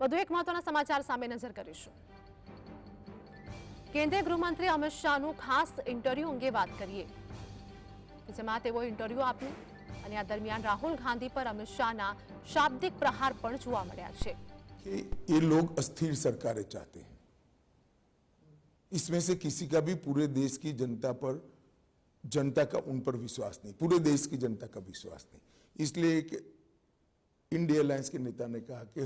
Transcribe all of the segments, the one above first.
વધુ એક મહત્વના સમાચાર સામે નજર કરીશું। કેન્દ્રીય ગૃહમંત્રી અમિત શાહનું ખાસ ઇન્ટરવ્યુ અંગે વાત કરીએ, જેમાં તેઓ ઇન્ટરવ્યુ આપ્યું અને આ દરમિયાન રાહુલ ગાંધી પર અમિત શાહના શાબ્દિક પ્રહાર પણ જોવા મળ્યા છે। ये लोग अस्थिर सरकारें चाहते हैं। इसमें से किसी का भी पूरे देश की जनता पर, जनता का उन पर विश्वास नहीं, पूरे देश की जनता का विश्वास नहीं। इसलिए एक इंडिया अलायंस के नेता ने कहा कि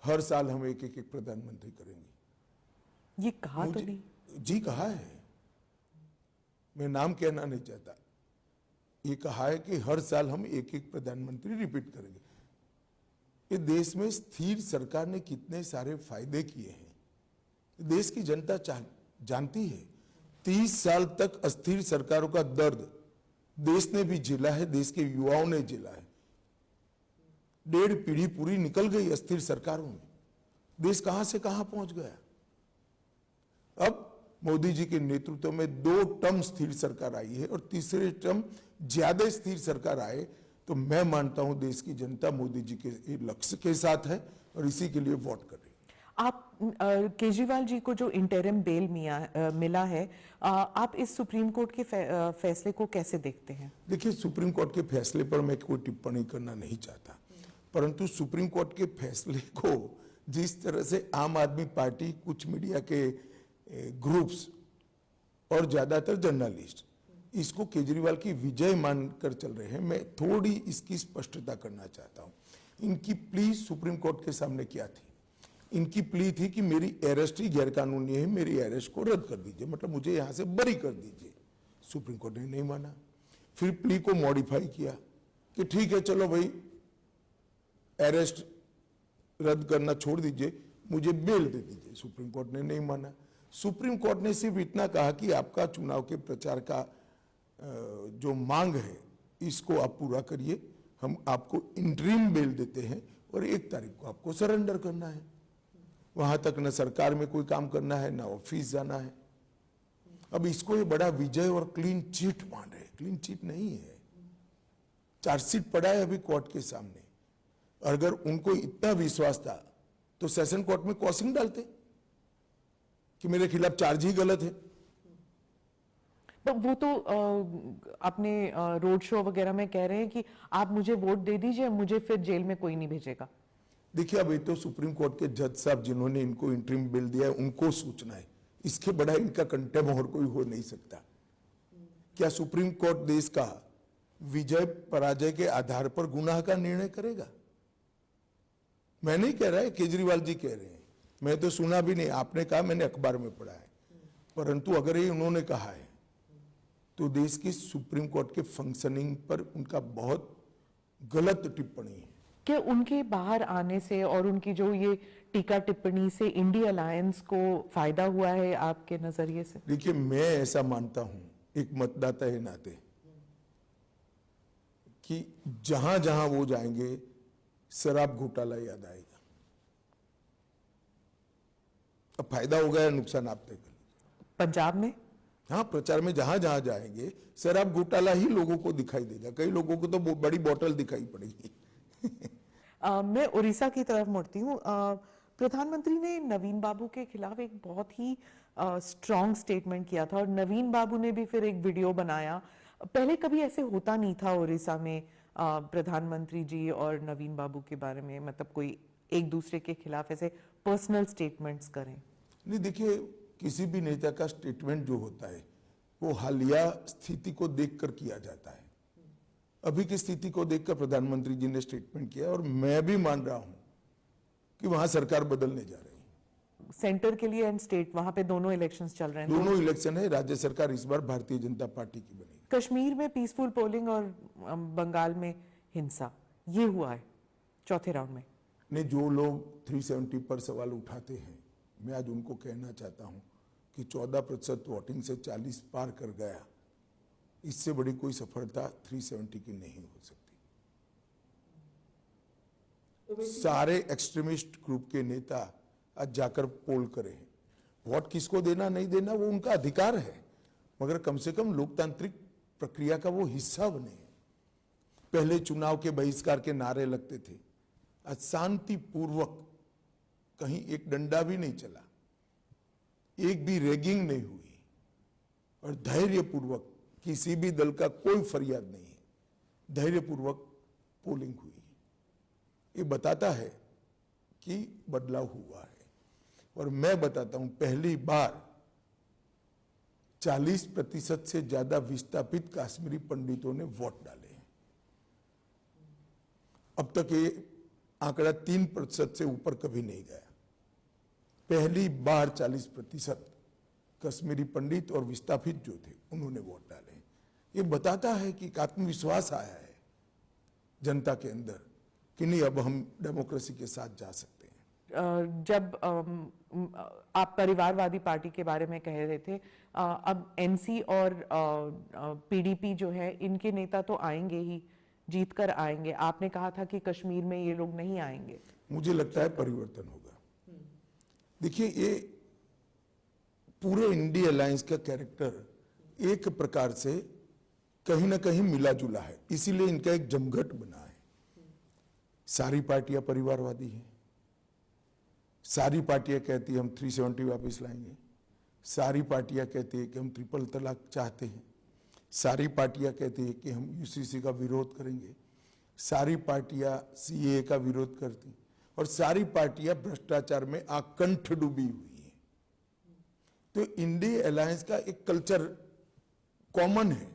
हर साल हम एक प्रधानमंत्री करेंगे। ये कहा तो नहीं? जी कहा है, मैं नाम कहना नहीं चाहता। ये कहा है कि हर साल हम एक प्रधानमंत्री रिपीट करेंगे। ये देश में स्थिर सरकार ने कितने सारे फायदे किए हैं, देश की जनता जानती है। 30 साल तक अस्थिर सरकारों का दर्द देश ने भी झेला है, देश के युवाओं ने झेला है। 1.5 पीढ़ी पूरी निकल गई अस्थिर सरकारों में, देश कहां से कहां पहुंच गया। अब मोदी जी के नेतृत्व में 2 टर्म स्थिर सरकार आई है और तीसरे टर्म ज्यादा स्थिर सरकार आए तो मैं मानता हूं देश की जनता मोदी जी के लक्ष्य के साथ है और इसी के लिए वोट कर रही है। आप केजरीवाल जी को जो इंटरिम बेल मिला है, आप इस सुप्रीम कोर्ट के फैसले को कैसे देखते हैं? देखिए, सुप्रीम कोर्ट के फैसले पर मैं कोई टिप्पणी करना नहीं चाहता, परंतु सुप्रीम कोर्ट के फैसले को जिस तरह से आम आदमी पार्टी, कुछ मीडिया के ग्रुप्स और ज्यादातर जर्नलिस्ट इसको केजरीवाल की विजय मानकर चल रहे हैं, मैं थोड़ी इसकी स्पष्टता करना चाहता हूं। इनकी प्ली सुप्रीम कोर्ट के सामने क्या थी? इनकी प्ली थी कि मेरी अरेस्ट ही गैरकानूनी है, मेरी अरेस्ट को रद्द कर दीजिए, मतलब मुझे यहां से बरी कर दीजिए। सुप्रीम कोर्ट ने नहीं माना। फिर प्ली को मॉडिफाई किया कि ठीक है, चलो भाई अरेस्ट रद्द करना छोड़ दीजिए, मुझे बेल दे दीजिए। सुप्रीम कोर्ट ने नहीं माना। सुप्रीम कोर्ट ने सिर्फ इतना कहा कि आपका चुनाव के प्रचार का जो मांग है इसको आप पूरा करिए, हम आपको इंटरिम बेल देते हैं और 1 तारीख को आपको सरेंडर करना है। वहां तक न सरकार में कोई काम करना है, न ऑफिस जाना है। अब इसको ये बड़ा विजय और क्लीन चिट मान रहे। क्लीन चिट नहीं है, चार्जशीट पड़ा है अभी कोर्ट के सामने। अगर उनको इतना विश्वास था तो सेशन कोर्ट में कॉसिंग डालते कि मेरे खिलाफ चार्ज ही गलत है। तो वो तो अपने रोड शो वगैरह में कह रहे हैं कि आप मुझे वोट दे दीजिए, मुझे फिर जेल में कोई नहीं भेजेगा। देखिए, अब ये तो सुप्रीम कोर्ट के जज साहब जिन्होंने इनको इंटरिम बिल दिया है उनको सूचना है, इसके बड़ा इनका कंटेम और कोई हो नहीं सकता। क्या सुप्रीम कोर्ट देश का विजय पराजय के आधार पर गुनाह का निर्णय करेगा? मैं नहीं कह रहा है, केजरीवाल जी कह रहे हैं, मैं तो सुना भी नहीं, आपने कहा, मैंने अखबार में पढ़ा है। परंतु अगर ये उन्होंने कहा है तो देश की सुप्रीम कोर्ट के फंक्शनिंग पर उनका बहुत गलत टिप्पणी है। क्या उनके बाहर आने से और उनकी जो ये टीका टिप्पणी से इंडिया अलायंस को फायदा हुआ है आपके नजरिए से? देखिए, मैं ऐसा मानता हूं एक मतदाता के नाते कि जहां जहां वो जाएंगे शराब घोटाला याद आएगा। अब फायदा हो गया, नुकसान आप तय कर लीजिए। पंजाब में हाँ, प्रचार में जहां जहां जाएंगे शराब घोटाला ही लोगों को दिखाई देगा। कई लोगों को तो बड़ी बोतल दिखाई पड़ेगी। मैं उड़ीसा की तरफ मुड़ती हूँ। प्रधानमंत्री ने नवीन बाबू के खिलाफ एक बहुत ही स्ट्रॉन्ग स्टेटमेंट किया था और नवीन बाबू ने भी फिर एक वीडियो बनाया। पहले कभी ऐसे होता नहीं था उड़ीसा में प्रधानमंत्री जी और नवीन बाबू के बारे में, मतलब कोई एक दूसरे के खिलाफ ऐसे पर्सनल स्टेटमेंट्स करें। नहीं, देखिए, किसी भी नेता का स्टेटमेंट जो होता है वो हालिया स्थिति को देखकर किया जाता है। अभी की स्थिति को देखकर प्रधानमंत्री जी ने स्टेटमेंट किया और मैं भी मान रहा हूं कि वहां सरकार बदलने जा रही है। सेंटर के लिए एंड स्टेट, वहां पे दोनों इलेक्शंस चल रहे हैं। दोनों इलेक्शन है। राज्य सरकार इस बार भारतीय जनता पार्टी की बनेगी। कश्मीर में पीसफुल पोलिंग और बंगाल में हिंसा, ये हुआ है चौथे राउंड में। ने जो लोग 370 पर सवाल उठाते हैं, मैं आज उनको कहना चाहता हूं कि 14% वोटिंग से 40 पार कर गया, इससे बड़ी कोई सफलता 370 की नहीं हो सकती। सारे एक्सट्रीमिस्ट ग्रुप के नेता आज जाकर पोल करें। वोट किसको देना नहीं देना वो उनका अधिकार है, मगर कम से कम लोकतांत्रिक प्रक्रिया का वो हिस्सा बने। पहले चुनाव के बहिष्कार के नारे लगते थे, आज शांतिपूर्वक कहीं एक डंडा भी नहीं चला, एक भी रैगिंग नहीं हुई और धैर्यपूर्वक किसी भी दल का कोई फरियाद नहीं है, धैर्यपूर्वक पोलिंग हुई। ये बताता है कि बदलाव हुआ है। और मैं बताता हूं, पहली बार 40% से ज्यादा विस्थापित कश्मीरी पंडितों ने वोट डाले हैं। अब तक ये आंकड़ा 3% से ऊपर कभी नहीं गया। पहली बार 40% कश्मीरी पंडित और विस्थापित जो थे उन्होंने वोट डाले। ये बताता है कि एक आत्मविश्वास आया है जनता के अंदर कि नहीं, अब हम डेमोक्रेसी के साथ जा सकते हैं। जब आप परिवारवादी पार्टी के बारे में कह रहे थे, अब एनसी और पीडीपी जो है, इनके नेता तो आएंगे ही, जीत कर आएंगे। आपने कहा था कि कश्मीर में ये लोग नहीं आएंगे। मुझे लगता है परिवर्तन होगा। देखिए, ये पूरे इंडिया अलायंस का कैरेक्टर एक प्रकार से कहीं ना कहीं मिला जुला है, इसीलिए इनका एक जमघट बना है। सारी पार्टियां परिवारवादी हैं, सारी पार्टियां कहती है हम 370 वापस लाएंगे, सारी पार्टियां कहती है कि हम ट्रिपल तलाक चाहते हैं, सारी पार्टियां कहती है कि हम यूसीसी का विरोध करेंगे, सारी पार्टियां सीए का विरोध करती, और सारी पार्टियां भ्रष्टाचार में आकंठ डूबी हुई हैं। तो इंडिया अलायंस का एक कल्चर कॉमन है।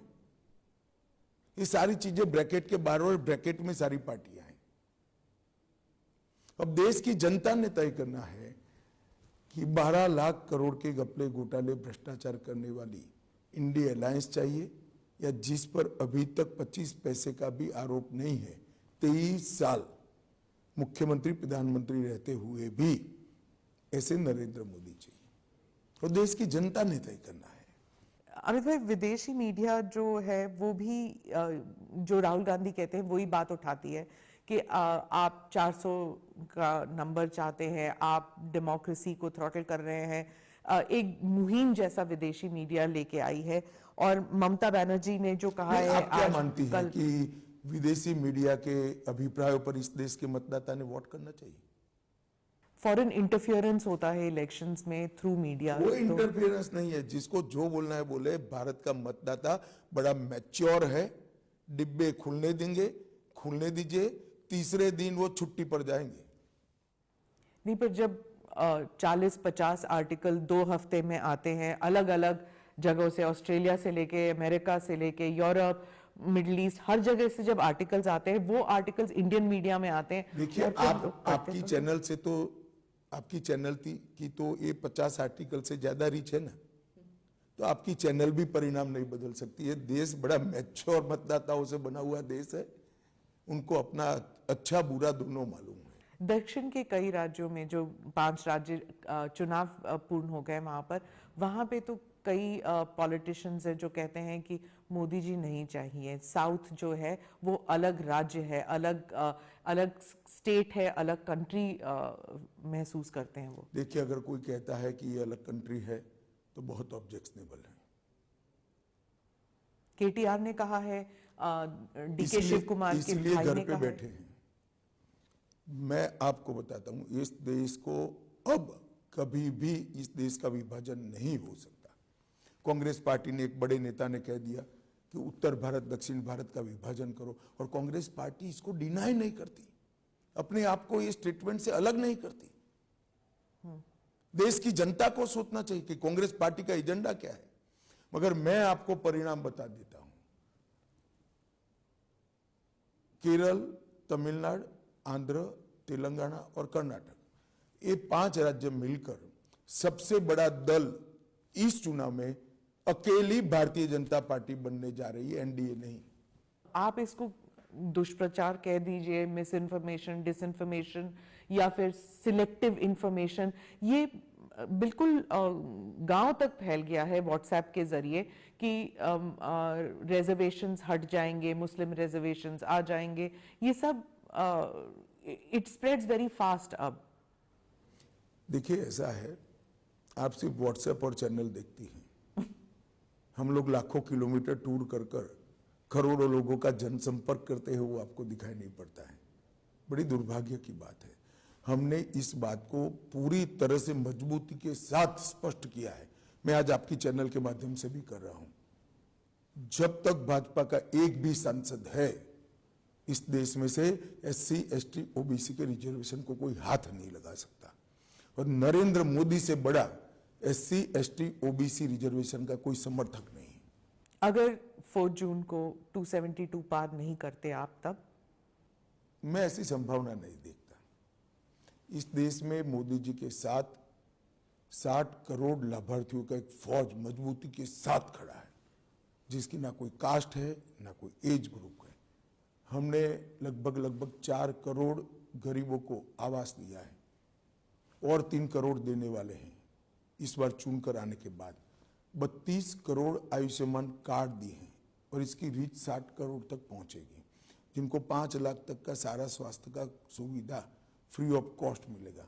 ये सारी चीजें ब्रैकेट के बाहर और ब्रैकेट में सारी पार्टियां हैं। अब देश की जनता ने तय करना है कि 12 लाख करोड़ के घपले घोटाले भ्रष्टाचार करने वाली इंडिया अलायंस चाहिए, या जिस पर अभी तक 25 पैसे का भी आरोप नहीं है, 23 साल मुख्यमंत्री प्रधानमंत्री रहते हुए भी ऐसे नरेंद्र मोदी चाहिए। और देश की जनता ने तय करना है। अमित भाई, विदेशी मीडिया जो है वो भी जो राहुल गांधी कहते हैं वही बात उठाती है कि आप 400 का नंबर चाहते हैं, आप डेमोक्रेसी को थ्रॉटल कर रहे हैं। एक मुहिम जैसा विदेशी मीडिया लेके आई है। और ममता बनर्जी ने जो कहा है, आप क्या मानती हैं कि विदेशी मीडिया के अभिप्रायों पर इस देश के मतदाता ने वोट करना चाहिए? फॉरेन इंटरफियरेंस होता है इलेक्शंस में थ्रू मीडिया। वो इंटरफियरेंस नहीं है, जिसको जो बोलना है बोले। भारत का मतदाता बड़ा मैच्योर है, डिब्बे खुलने देंगे, खुलने दीजिए, तीसरे दिन वो छुट्टी पर जाएंगे। नहीं, पर जब 40-50 आर्टिकल 2 हफ्ते में आते हैं अलग अलग जगहों से, ऑस्ट्रेलिया से लेके, अमेरिका से लेके, यूरोप, मिडिल ईस्ट, हर जगह से जब आर्टिकल्स आते हैं, वो आर्टिकल्स इंडियन मीडिया में आते हैं। देखिए, आपकी चैनल से तो, आपकी चैनल की तो ये 50 आर्टिकल से ज्यादा रीच है ना, तो आपकी चैनल भी परिणाम नहीं बदल सकती है। देश बड़ा मैच्योर मतदाताओं से बना हुआ देश है, उनको अपना अच्छा बुरा दोनों मालूम है। दक्षिण के कई राज्यों में, जो 5 राज्य चुनाव पूर्ण हो गए वहां पे तो कई पॉलिटिशियंस हैं जो कहते हैं कि मोदी जी नहीं चाहिए। साउथ जो है वो अलग राज्य है, अलग स्टेट है, अलग कंट्री महसूस करते हैं वो। देखिए, अगर कोई कहता है कि ये अलग कंट्री है तो बहुत ऑब्जेक्शनेबल है। केटीआर ने कहा है, डीके शिव कुमार के भाई घर ने पे कहा बैठे हैं। मैं आपको बताता हूं, इस देश को अब कभी भी इस देश का विभाजन नहीं हो सकता। कांग्रेस पार्टी ने, एक बड़े नेता ने कह दिया कि उत्तर भारत दक्षिण भारत का विभाजन करो, और कांग्रेस पार्टी इसको डिनाई नहीं करती, अपने आप को ये स्टेटमेंट से अलग नहीं करती। देश की जनता को सोचना चाहिए कि कांग्रेस पार्टी का एजेंडा क्या है। मगर मैं आपको परिणाम बता देता हूं। केरल, तमिलनाडु, आंध्र, तेलंगाना और कर्नाटक, ये 5 राज्य मिलकर सबसे बड़ा दल इस चुनाव में अकेली भारतीय जनता पार्टी बनने जा रही है, एनडीए नहीं। आप इसको दुष्प्रचार कह दीजिए, मिस इन्फॉर्मेशन, डिसइंफॉर्मेशन, या फिर सिलेक्टिव इंफॉर्मेशन, ये बिल्कुल गांव तक फैल गया है व्हाट्सएप के जरिए कि रिजर्वेशंस हट जाएंगे, मुस्लिम रिजर्वेशंस आ जाएंगे। ये सब इट स्प्रेड्स वेरी फास्ट। अब देखिए, ऐसा है, आप सिर्फ व्हाट्सएप और चैनल देखती हैं, हम लोग लाखों किलोमीटर टूर कर करोड़ों लोगों का जनसंपर्क करते हुए वो आपको दिखाई नहीं पड़ता है। बड़ी दुर्भाग्य की बात है। हमने इस बात को पूरी तरह से मजबूती के साथ स्पष्ट किया है। मैं आज आपकी चैनल के माध्यम से भी कर रहा हूं, जब तक भाजपा का एक भी सांसद है इस देश में से SC, ST, OBC के रिजर्वेशन को कोई हाथ नहीं लगा सकता। और नरेंद्र मोदी से बड़ा SC, ST, OBC रिजर्वेशन का कोई समर्थक नहीं। अगर 4 जून को 272 पार नहीं करते आप, तब मैं ऐसी संभावना नहीं देखता। इस देश में मोदी जी के साथ 60 करोड़ लाभार्थियों का एक फौज मजबूती के साथ खड़ा है, जिसकी ना कोई कास्ट है ना कोई एज ग्रुप है। हमने लगभग 4 करोड़ गरीबों को आवास दिया है और 3 करोड़ देने वाले हैं इस बार चुनकर आने के बाद। 32 करोड़ आयुष्मान कार्ड दिए हैं और इसकी रीच 60 करोड़ तक पहुंचेगी, जिनको 5 लाख तक का सारा स्वास्थ्य का सुविधा फ्री ऑफ कॉस्ट मिलेगा।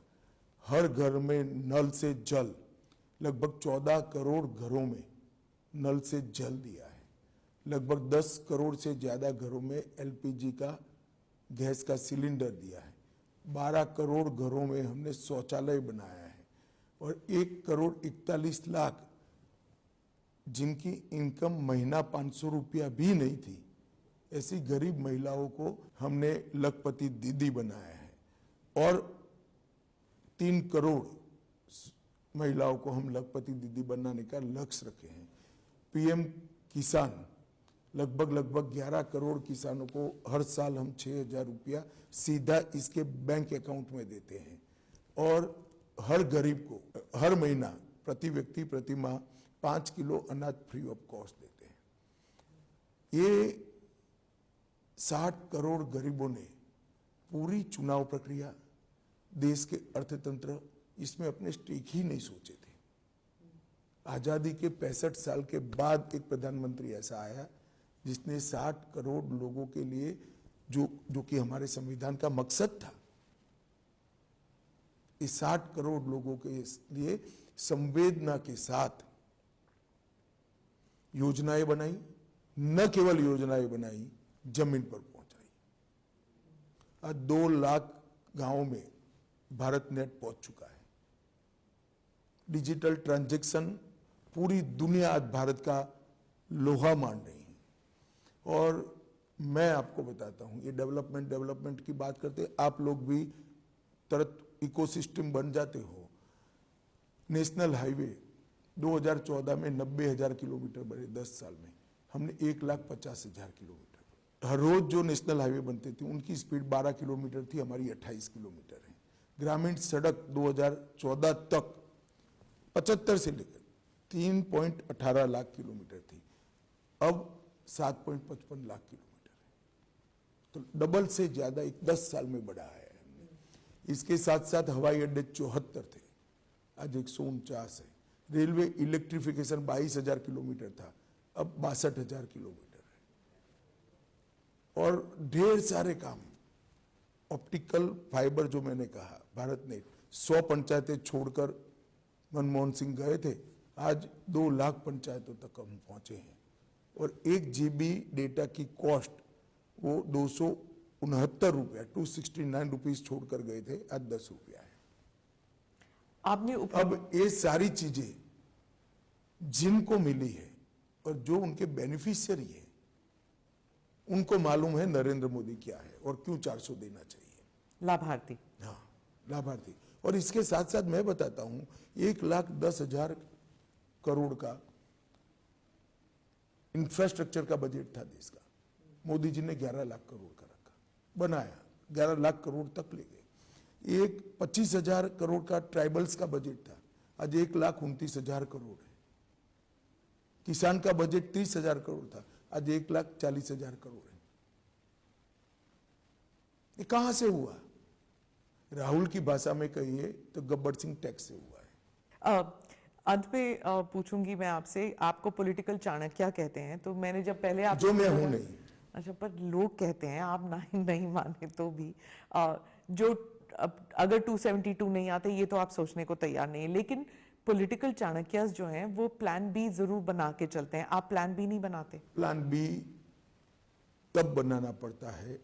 हर घर में नल से जल, लगभग 14 करोड़ घरों में नल से जल दिया है। लगभग 10 करोड़ से ज्यादा घरों में LPG का गैस का सिलेंडर दिया है। 12 करोड़ घरों में हमने शौचालय बनाया है और 1 करोड़ 41 लाख जिनकी इनकम महीना 500 रुपया भी नहीं थी, ऐसी गरीब महिलाओं को हमने लखपति दीदी बनाया है। और 3 करोड़ महिलाओं को हम लखपति दीदी बनाने का लक्ष्य रखे हैं। PM किसान लगभग 11 करोड़ किसानों को हर साल हम 6,000 रुपया सीधा इसके बैंक अकाउंट में देते हैं और हर गरीब को हर महीना प्रति व्यक्ति प्रति माह 5 किलो अनाज फ्री ऑफ कॉस्ट देते हैं। ये 60 करोड़ गरीबों ने पूरी चुनाव प्रक्रिया, देश के अर्थतंत्र, इसमें अपने स्टेक ही नहीं सोचे थे। आजादी के 65 साल के बाद एक प्रधानमंत्री ऐसा आया जिसने 60 करोड़ लोगों के लिए जो कि हमारे संविधान का मकसद था, इस 60 करोड़ लोगों के लिए संवेदना के साथ योजनाएं बनाई। न केवल योजनाएं बनाई, जमीन पर पहुंचाई। आज 2 लाख गांवों में भारत नेट पहुंच चुका है। डिजिटल ट्रांजैक्शन पूरी दुनिया आज भारत का लोहा मान रही है। और मैं आपको बताता हूं, ये डेवलपमेंट की बात करते, आप लोग भी तुरंत इकोसिस्टम बन जाते हो। नेशनल हाईवे 2014 में 90,000 किलोमीटर बने, 10 साल में हमने 1,50,000 किलोमीटर। हर रोज जो नेशनल हाईवे बनते थे उनकी स्पीड 12 किलोमीटर थी, हमारी 28 किलोमीटर है। ग्रामीण सड़क 2014 तक 75 से लेकर 3.18 लाख किलोमीटर थी, अब 7.55 लाख किलोमीटर है। तो डबल से ज्यादा 10 साल में बढ़ा है हमने। इसके साथ साथ हवाई अड्डे 74 थे, आज 149 है। रेलवे इलेक्ट्रिफिकेशन 22,000 किलोमीटर था, अब 62,000 किलोमीटर है। और ढेर सारे काम, ऑप्टिकल फाइबर जो मैंने कहा, भारत नेट 100 पंचायतें छोड़कर मनमोहन सिंह गए थे, आज 2 लाख पंचायतों तक हम पहुंचे हैं। और 1 GB डेटा की कॉस्ट वो 269 रुपया 269 रुपीज छोड़कर गए थे, आज 10 रुपया है। आपने अब ये सारी चीजें जिनको मिली है और जो उनके बेनिफिशियरी है, उनको मालूम है नरेंद्र मोदी क्या है और क्यों 400 देना चाहिए। लाभार्थी, हाँ, लाभार्थी। और इसके साथ साथ मैं बताता हूं, 1,10,000 करोड़ का इंफ्रास्ट्रक्चर का बजट था देश का, मोदी जी ने 11 लाख करोड़ का रखा, बनाया, 11 लाख करोड़ तक ले गए। 25,000 करोड़ का ट्राइबल्स का बजट था, आज 1,29,000 करोड़ है। किसान का बजट 30,000 करोड़ था, आज 1,40,000 करोड़ है। ये कहां से हुआ? राहुल की भाषा में कहिए तो गब्बर सिंह टैक्स से हुआ है। अंत में पूछूंगी मैं आपसे, आपको पॉलिटिकल चाणक्य कहते हैं, तो मैंने जब पहले आप जो मैं हूं नहीं। अच्छा, पर लोग कहते हैं, आप नहीं माने तो भी, जो अगर 272 नहीं आते, ये तो आप सोचने को तैयार नहीं, लेकिन पॉलिटिकल चाणक्यस जो हैं वो प्लान बी जरूर बना के चलते हैं। आप प्लान बी नहीं बनाते? प्लान बी तब बनाना पड़ता है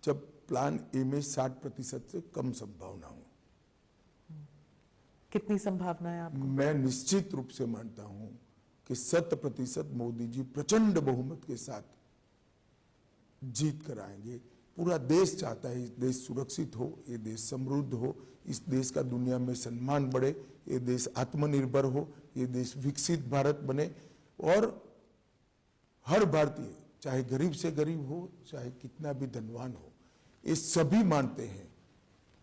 जब प्लान ए में 60% से कम संभावना हो। कितनी संभावना है आपको? मैं निश्चित रूप से मानता हूं कि 100% मोदी जी प्रचंड बहुमत के साथ जीत कर आएंगे। पूरा देश चाहता है, इस देश सुरक्षित हो, ये देश समृद्ध हो, इस देश का दुनिया में सम्मान बढ़े, ये देश आत्मनिर्भर हो, ये देश विकसित भारत बने और हर भारतीय चाहे गरीब से गरीब हो, चाहे कितना भी धनवान हो, ये सभी मानते हैं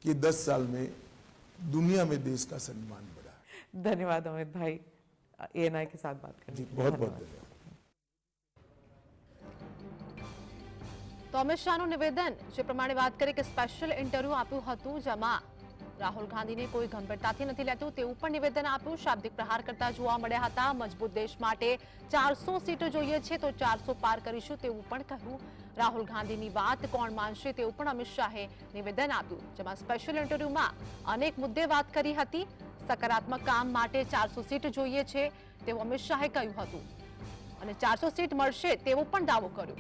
कि 10 साल में दुनिया में देश का सम्मान बढ़ा। धन्यवाद अमित भाई, ANI के साथ बात करने जी के लिए। बहुत बहुत धन्यवाद। धन्यवाद। તો અમિત શાહનું નિવેદન જે પ્રમાણે વાત કરીએ કે સ્પેશિયલ ઇન્ટરવ્યુ આપ્યું હતું જેમાં રાહુલ ગાંધીને કોઈ ગંભીરતાથી નથી લેતું તેવું પણ નિવેદન આપ્યું, શાબ્દિક પ્રહાર કરતા જોવા મળ્યા હતા। મજબૂત દેશ માટે 400 સીટો જોઈએ છે તો 400 પાર કરીશું તેવું પણ કહ્યું। રાહુલ ગાંધીની વાત કોણ માનશે તેવું પણ અમિત શાહે નિવેદન આપ્યું, જેમાં સ્પેશિયલ ઇન્ટરવ્યુમાં અનેક મુદ્દે વાત કરી હતી। સકારાત્મક કામ માટે 400 સીટ જોઈએ છે તેવું અમિત શાહે કહ્યું હતું અને 400 સીટ મળશે તેવો પણ દાવો કર્યો।